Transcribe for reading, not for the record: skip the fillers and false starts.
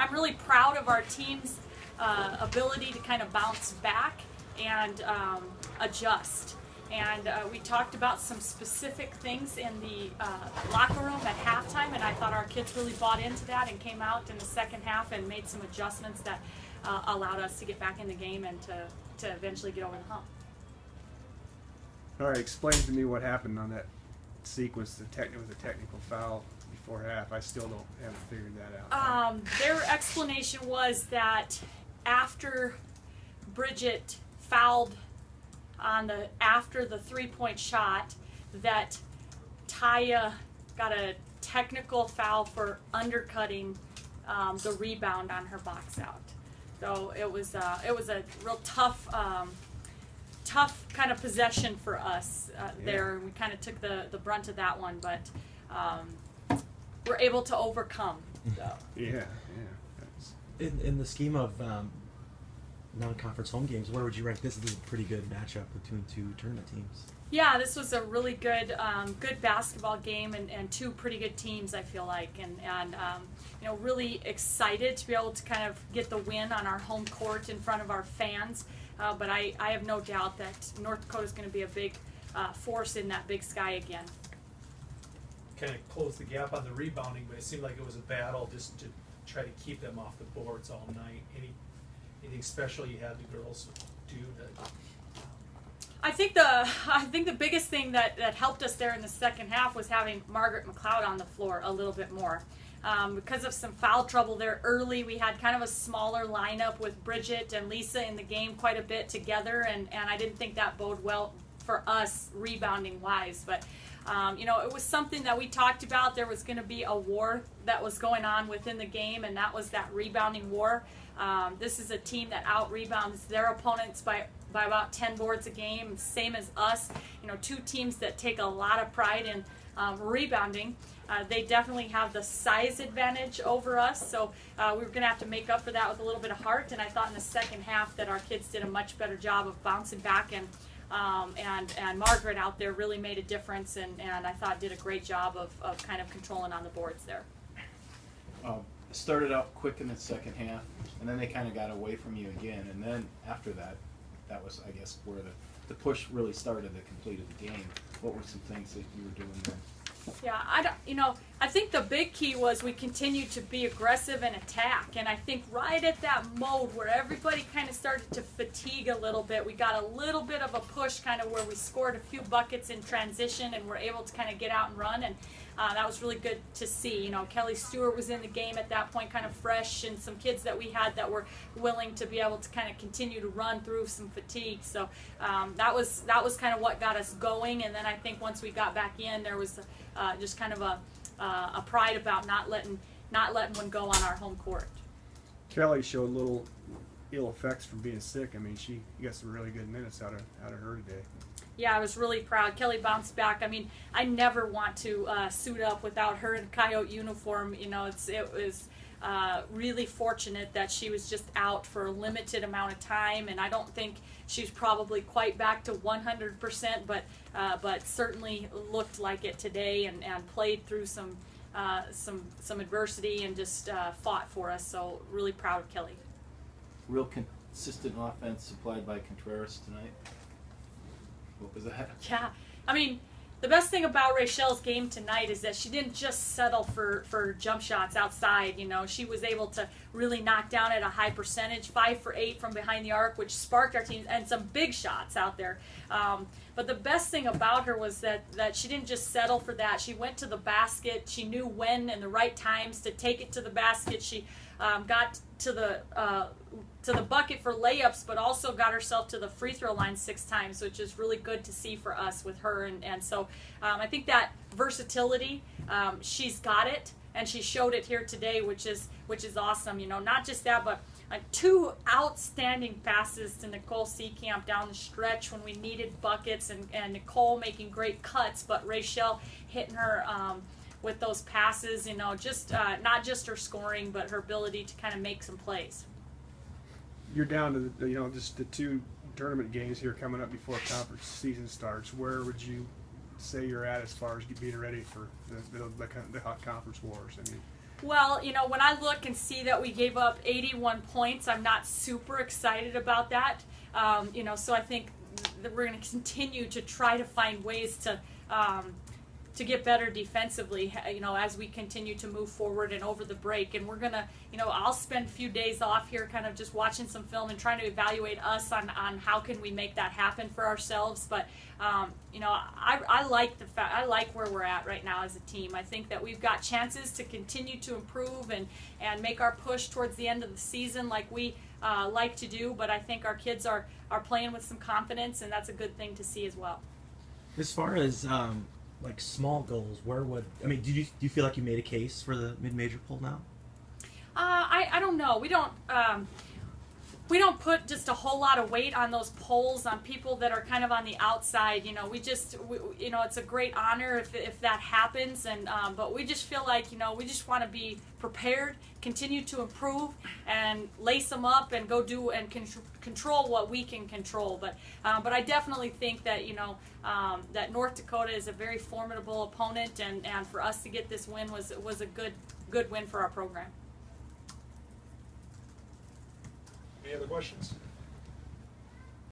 I'm really proud of our team's ability to kind of bounce back and adjust. And we talked about some specific things in the locker room at halftime, and I thought our kids really bought into that and came out in the second half and made some adjustments that allowed us to get back in the game and to eventually get over the hump. All right, explain to me what happened on that sequence. It was a technical foul before half. I still haven't figured that out. Their explanation was that after Bridget fouled after the 3-point shot, that Taya got a technical foul for undercutting the rebound on her box out. So it was a real tough kind of possession for us there. We kind of took the brunt of that one, but we're able to overcome. So. Yeah. In the scheme of non-conference home games, where would you rank this? This is a pretty good matchup between two tournament teams. Yeah, this was a really good basketball game and two pretty good teams, I feel like, and really excited to be able to kind of get the win on our home court in front of our fans. But I have no doubt that North Dakota is going to be a big force in that Big Sky again. Kind of closed the gap on the rebounding, but it seemed like it was a battle just to try to keep them off the boards all night. Anything special you had the girls do to? I think the biggest thing that helped us there in the second half was having Margaret McLeod on the floor a little bit more. Because of some foul trouble there early, we had kind of a smaller lineup with Bridget and Lisa in the game quite a bit together, and I didn't think that bode well for us rebounding wise. But it was something that we talked about. There was going to be a war that was going on within the game, and that was that rebounding war. This is a team that out-rebounds their opponents by about 10 boards a game, same as us. Two teams that take a lot of pride in rebounding. They definitely have the size advantage over us, so we were going to have to make up for that with a little bit of heart. And I thought in the second half that our kids did a much better job of bouncing back, and Margaret out there really made a difference, and I thought did a great job of kind of controlling on the boards there. Started out quick in the second half, and then they kind of got away from you again, and then after that was, I guess, where the push really started that completed the game. What were some things that you were doing then? Yeah, I think the big key was we continued to be aggressive and attack, and I think right at that mode where everybody kind of started to fatigue a little bit, we got a little bit of a push kind of where we scored a few buckets in transition and were able to kind of get out and run, and that was really good to see. Kelly Stewart was in the game at that point, kind of fresh, and some kids that we had that were willing to be able to kind of continue to run through some fatigue. So that was kind of what got us going. And then I think once we got back in, there was just kind of a pride about not letting one go on our home court. Kelly showed little ill effects from being sick. I mean, she got some really good minutes out of her today. Yeah, I was really proud. Kelly bounced back. I mean, I never want to suit up without her in a Coyote uniform. It was really fortunate that she was just out for a limited amount of time, and I don't think she's probably quite back to 100%, but certainly looked like it today and played through some adversity and just fought for us. So really proud of Kelly. Real consistent offense supplied by Contreras tonight. What was that? Yeah, I mean, the best thing about Rachel's game tonight is that she didn't just settle for jump shots outside. She was able to really knock down at a high percentage, 5 for 8 from behind the arc, which sparked our team, and some big shots out there. But the best thing about her was that she didn't just settle for that. She went to the basket. She knew when and the right times to take it to the basket. She got to the bucket for layups, but also got herself to the free throw line 6 times, which is really good to see for us with her. And so I think that versatility, she's got it, and she showed it here today, which is awesome. Not just that, but 2 outstanding passes to Nicole Seecamp down the stretch when we needed buckets, and Nicole making great cuts, but Rachel hitting her with those passes, just not just her scoring, but her ability to kind of make some plays. You're down to just the 2 tournament games here coming up before conference season starts. Where would you say you're at as far as being ready for the conference wars? I mean, Well, you know, when I look and see that we gave up 81 points, I'm not super excited about that. You know, so I think that we're going to continue to try to find ways to get better defensively, you know, as we continue to move forward and over the break. And we're going to, you know, I'll spend a few days off here kind of just watching some film and trying to evaluate us on how can we make that happen for ourselves. But, you know, I like I like where we're at right now as a team. I think that we've got chances to continue to improve and make our push towards the end of the season like we like to do. But I think our kids are playing with some confidence, and that's a good thing to see as well. As far as like small goals, do you feel like you made a case for the mid-major poll now? I don't know. We don't put just a whole lot of weight on those polls on people that are kind of on the outside. You know, you know, it's a great honor if that happens, and but we just feel like, you know, we just want to be prepared, continue to improve, and lace them up and go do and control what we can control. But I definitely think that, you know, that North Dakota is a very formidable opponent, and for us to get this win was a good win for our program. Any other questions?